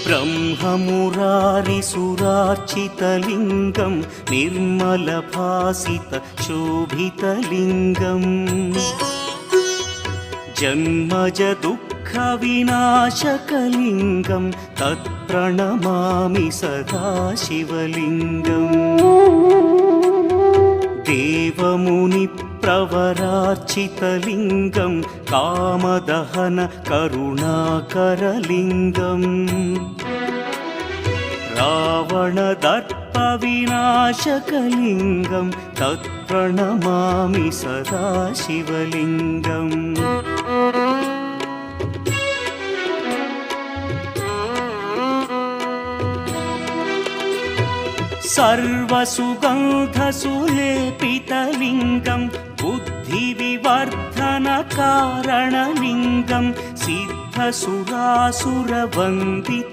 ब्रह्ममुरारिसुरार्चितलिङ्गं निर्मलभासितशोभितलिङ्गम् जन्मजदुःखविनाशकलिङ्गं तत्प्रणमामि सदा शिवलिङ्गम् देवमुनिप्रवरार्चितलिङ्गं कामदहन करुणाकरलिङ्गम् रावणदर्पविनाशकलिङ्गं तत्प्रणमामि सदा शिवलिङ्गम् सर्वसुगन्धसुलेपितलिङ्गं बुद्धिविवर्धनकारणलिङ्गं सिद्धसुरासुरवन्दित